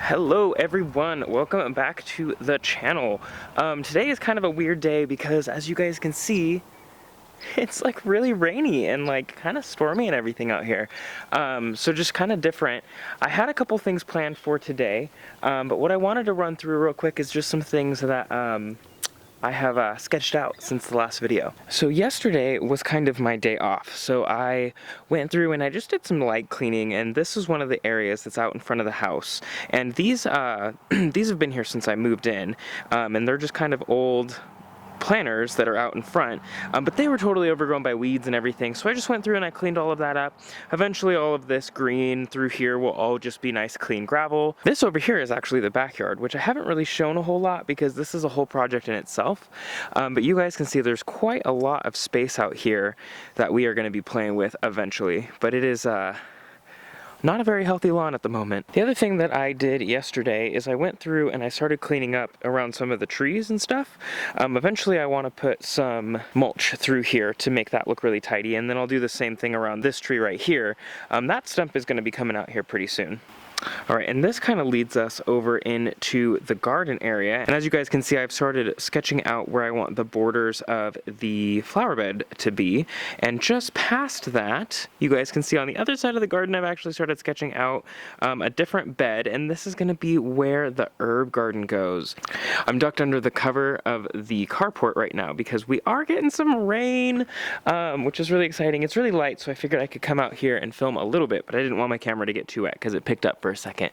Hello everyone, welcome back to the channel. Today is kind of a weird day because as you guys can see, it's like really rainy and like kind of stormy and everything out here. So just kind of different. I had a couple things planned for today, but what I wanted to run through real quick is just some things that I have sketched out since the last video. So yesterday was kind of my day off. So I went through and I just did some light cleaning, and this is one of the areas that's out in front of the house. And these these have been here since I moved in, and they're just kind of old planters that are out in front, but they were totally overgrown by weeds and everything, so I just went through and I cleaned all of that up. Eventually all of this green through here will all just be nice clean gravel. This over here is actually the backyard, which I haven't really shown a whole lot because this is a whole project in itself, but you guys can see there's quite a lot of space out here that we are going to be playing with eventually, but it is not a very healthy lawn at the moment. The other thing that I did yesterday is I went through and I started cleaning up around some of the trees and stuff. Eventually I want to put some mulch through here to make that look really tidy, and then I'll do the same thing around this tree right here. That stump is going to be coming out here pretty soon. Alright, and this kind of leads us over into the garden area, and as you guys can see, I've started sketching out where I want the borders of the flower bed to be, and just past that, you guys can see on the other side of the garden, I've actually started sketching out a different bed, and this is going to be where the herb garden goes. I'm ducked under the cover of the carport right now because we are getting some rain, which is really exciting. It's really light, so I figured I could come out here and film a little bit, but I didn't want my camera to get too wet because it picked up for a second.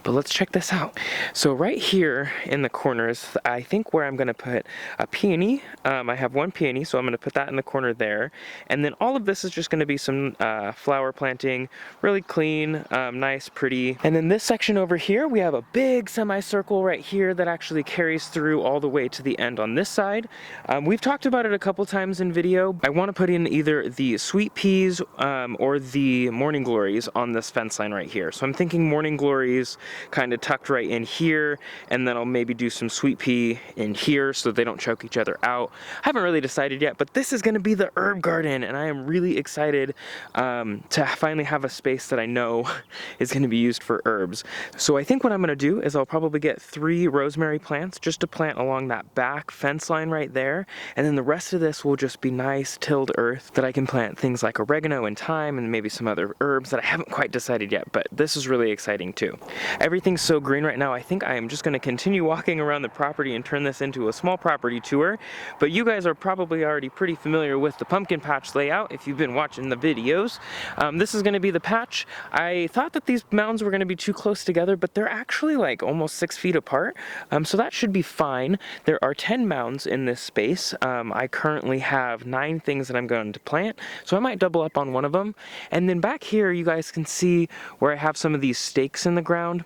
But let's check this out. So right here in the corners, I think where I'm going to put a peony. I have one peony, so I'm going to put that in the corner there. And then all of this is just going to be some flower planting, really clean, nice, pretty. And then this section over here, we have a big semicircle right here that actually carries through all the way to the end on this side. We've talked about it a couple times in video. I want to put in either the sweet peas or the morning glories on this fence line right here. So I'm thinking morning glories kind of tucked right in here, and then I'll maybe do some sweet pea in here so they don't choke each other out. I haven't really decided yet, but this is going to be the herb garden, and I am really excited to finally have a space that I know is going to be used for herbs. So I think what I'm going to do is I'll probably get 3 rosemary plants just to plant along that back fence line right there, and then the rest of this will just be nice tilled earth that I can plant things like oregano and thyme and maybe some other herbs that I haven't quite decided yet, but this is really exciting too. Everything's so green right now, I think I am just going to continue walking around the property and turn this into a small property tour, but you guys are probably already pretty familiar with the pumpkin patch layout if you've been watching the videos. This is going to be the patch. I thought that these mounds were going to be too close together, but they're actually like almost 6 feet apart, so that should be fine. There are 10 mounds in this space. I currently have 9 things that I'm going to plant, so I might double up on one of them. And then back here you guys can see where I have some of these stakes in the ground.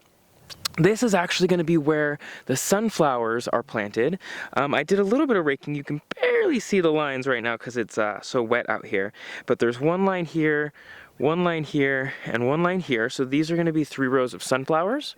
This is actually going to be where the sunflowers are planted. I did a little bit of raking. You can barely see the lines right now because it's so wet out here, but there's one line here, one line here, and one line here. So these are going to be 3 rows of sunflowers.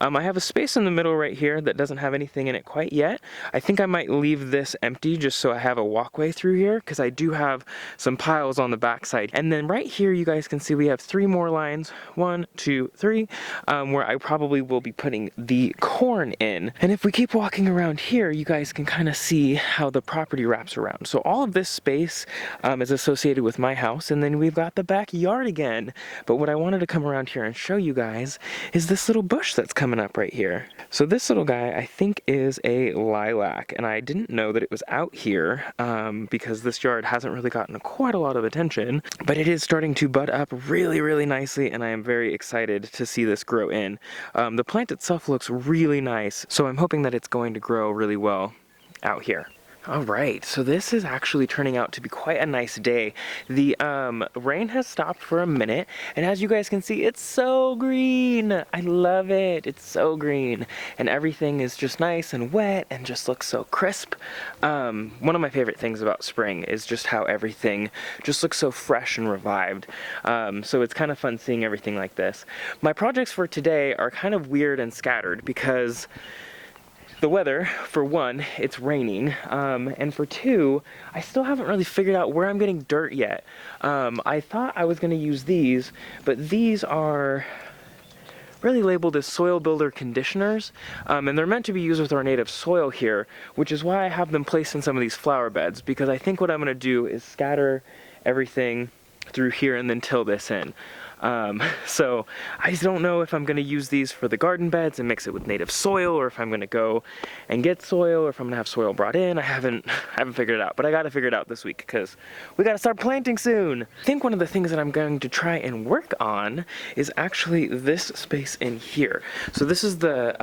I have a space in the middle right here that doesn't have anything in it quite yet. I think I might leave this empty just so I have a walkway through here because I do have some piles on the backside. And then right here you guys can see we have 3 more lines, 1, 2, 3, where I probably will be putting the corn in. And if we keep walking around here, you guys can kind of see how the property wraps around. So all of this space is associated with my house, and then we've got the backyard again. But what I wanted to come around here and show you guys is this little bush that's coming up right here. So this little guy I think is a lilac, and I didn't know that it was out here because this yard hasn't really gotten quite a lot of attention, but it is starting to bud up really nicely, and I am very excited to see this grow in. The plant itself looks really nice, so I'm hoping that it's going to grow really well out here. Alright, so this is actually turning out to be quite a nice day. The rain has stopped for a minute, and as you guys can see, it's so green. I love it. It's so green, and everything is just nice and wet and just looks so crisp. One of my favorite things about spring is just how everything just looks so fresh and revived. So it's kind of fun seeing everything like this. My projects for today are kind of weird and scattered because the weather, for one, it's raining, and for 2, I still haven't really figured out where I'm getting dirt yet. I thought I was going to use these, but these are really labeled as soil builder conditioners, and they're meant to be used with our native soil here, which is why I have them placed in some of these flower beds, because I think what I'm going to do is scatter everything through here and then till this in. So I don't know if I'm going to use these for the garden beds and mix it with native soil, or if I'm going to go and get soil, or if I'm going to have soil brought in. I haven't figured it out, but I got to figure it out this week because we got to start planting soon. I think one of the things that I'm going to try and work on is actually this space in here. So this is the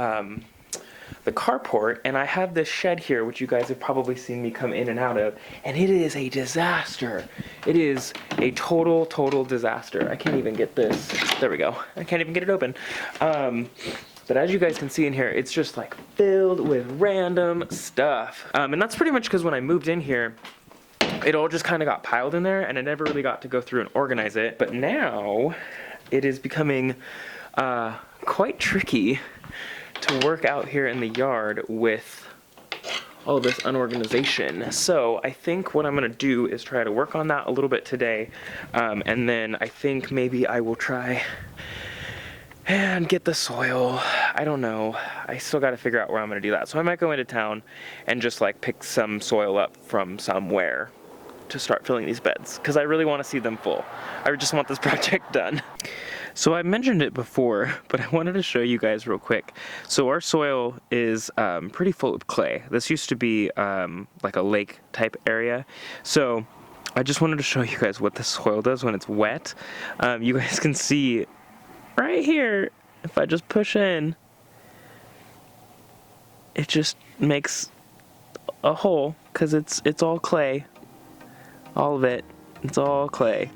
carport, and I have this shed here, which you guys have probably seen me come in and out of, and it is a disaster. It is a total disaster. I can't even get this. There we go. I can't even get it open. But as you guys can see in here, it's just like filled with random stuff. And that's pretty much because when I moved in here, it all just kind of got piled in there, and I never really got to go through and organize it. But now it is becoming quite tricky to work out here in the yard with all this unorganization. So I think what I'm gonna do is try to work on that a little bit today, and then I think maybe I will try and get the soil. I don't know. I still gotta figure out where I'm gonna do that. So I might go into town and just like pick some soil up from somewhere to start filling these beds, because I really want to see them full. I just want this project done. So I mentioned it before, but I wanted to show you guys real quick. So our soil is pretty full of clay. This used to be like a lake type area. So I just wanted to show you guys what the soil does when it's wet. You guys can see right here, if I just push in, it just makes a hole, because it's all clay. All of it. It's all clay.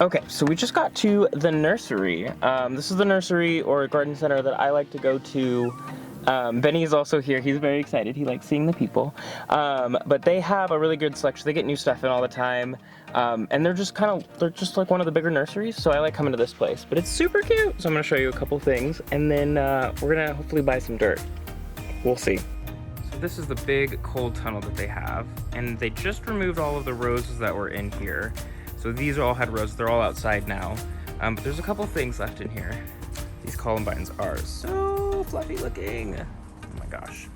Okay, so we just got to the nursery. This is the nursery or garden center that I like to go to. Benny is also here. He's very excited. He likes seeing the people. But they have a really good selection. They get new stuff in all the time. And they're just like one of the bigger nurseries. So I like coming to this place. But it's super cute. So I'm going to show you a couple things. And then we're going to hopefully buy some dirt. We'll see. So this is the big cold tunnel that they have. And they just removed all of the roses that were in here. So these all had roses. They're all outside now. But there's a couple things left in here. These columbines are so fluffy looking. Oh my gosh.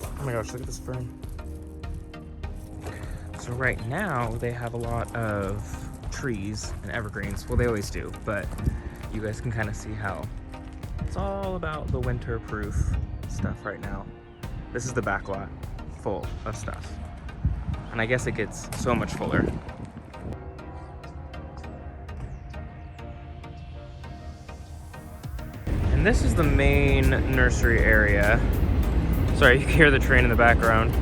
Oh my gosh, look at this fern. So right now they have a lot of trees and evergreens. Well, they always do, but you guys can kind of see how it's all about the winter-proof stuff right now. This is the back lot full of stuff. And I guess it gets so much fuller. This is the main nursery area. Sorry, you can hear the train in the background.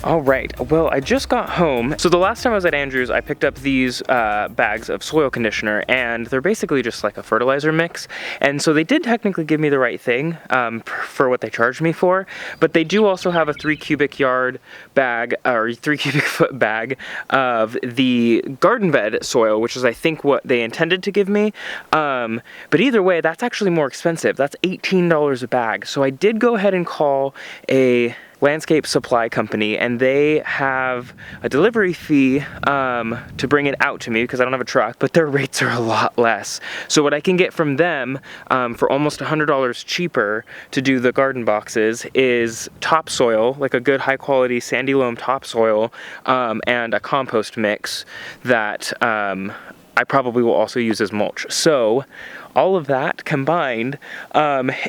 All right, well, I just got home. So the last time I was at Andrew's, I picked up these bags of soil conditioner, and they're basically just like a fertilizer mix. And so they did technically give me the right thing for what they charged me for, but they do also have a 3 cubic yard bag, or 3 cubic foot bag of the garden bed soil, which is I think what they intended to give me. But either way, that's actually more expensive. That's $18 a bag. So I did go ahead and call a landscape supply company, and they have a delivery fee to bring it out to me because I don't have a truck, but their rates are a lot less. So what I can get from them for almost $100 cheaper to do the garden boxes is topsoil, like a good high quality sandy loam topsoil, and a compost mix that I probably will also use as mulch. So all of that combined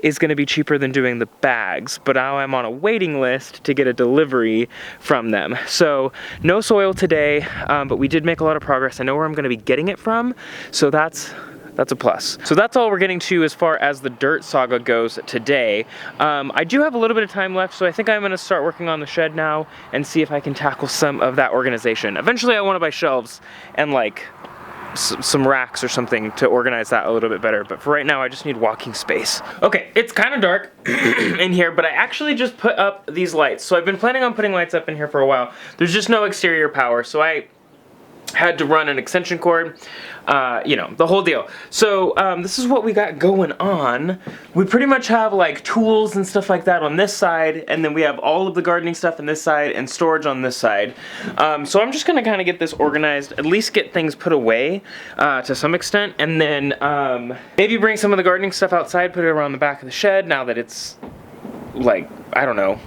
is going to be cheaper than doing the bags, but now I'm on a waiting list to get a delivery from them. So no soil today, but we did make a lot of progress. I know where I'm going to be getting it from, so that's a plus. So that's all we're getting to as far as the dirt saga goes today. I do have a little bit of time left, so I think I'm going to start working on the shed now and see if I can tackle some of that organization. Eventually I want to buy shelves and like some racks or something to organize that a little bit better. But for right now, I just need walking space. Okay, it's kind of dark in here, but I actually just put up these lights. So I've been planning on putting lights up in here for a while. There's just no exterior power, so I had to run an extension cord, you know, the whole deal. So this is what we got going on. We pretty much have like tools and stuff like that on this side, and then we have all of the gardening stuff on this side and storage on this side. So I'm just gonna kind of get this organized, at least get things put away to some extent, and then maybe bring some of the gardening stuff outside, put it around the back of the shed now that it's like, I don't know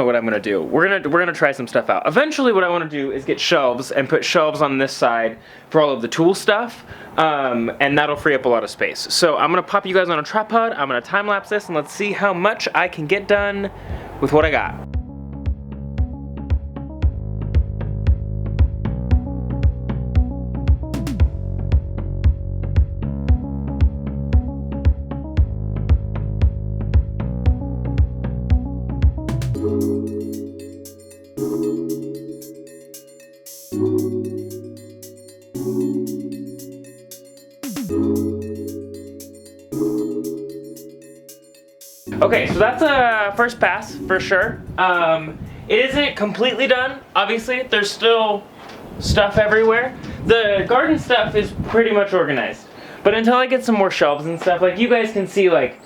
what I'm gonna do. We're gonna try some stuff out. Eventually what I wanna do is get shelves and put shelves on this side for all of the tool stuff, and that'll free up a lot of space. So I'm gonna pop you guys on a tripod, I'm gonna time lapse this, and let's see how much I can get done with what I got. Okay, so that's a first pass for sure. It isn't completely done, obviously. There's still stuff everywhere. The garden stuff is pretty much organized. But until I get some more shelves and stuff, like you guys can see, like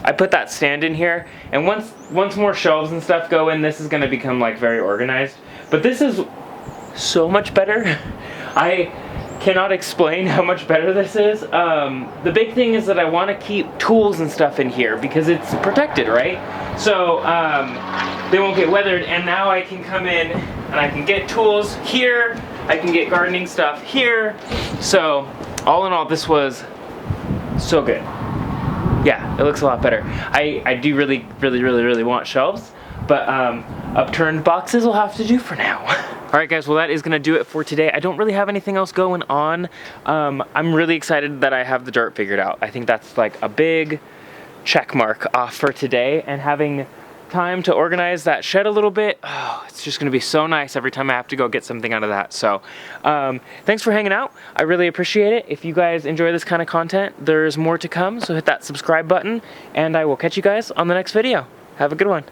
I put that stand in here, and once more shelves and stuff go in, this is gonna become like very organized. But this is so much better. I cannot explain how much better this is. The big thing is that I want to keep tools and stuff in here because it's protected, right? So they won't get weathered, and now I can come in and I can get tools here, I can get gardening stuff here. So all in all, this was so good. Yeah, it looks a lot better. I do really want shelves, but upturned boxes will have to do for now. Alright guys, well that is gonna do it for today. I don't really have anything else going on. I'm really excited that I have the dirt figured out. I think that's like a big check mark off for today, and having time to organize that shed a little bit, oh, it's just gonna be so nice every time I have to go get something out of that. So thanks for hanging out. I really appreciate it. If you guys enjoy this kind of content, there's more to come, so hit that subscribe button, and I will catch you guys on the next video. Have a good one.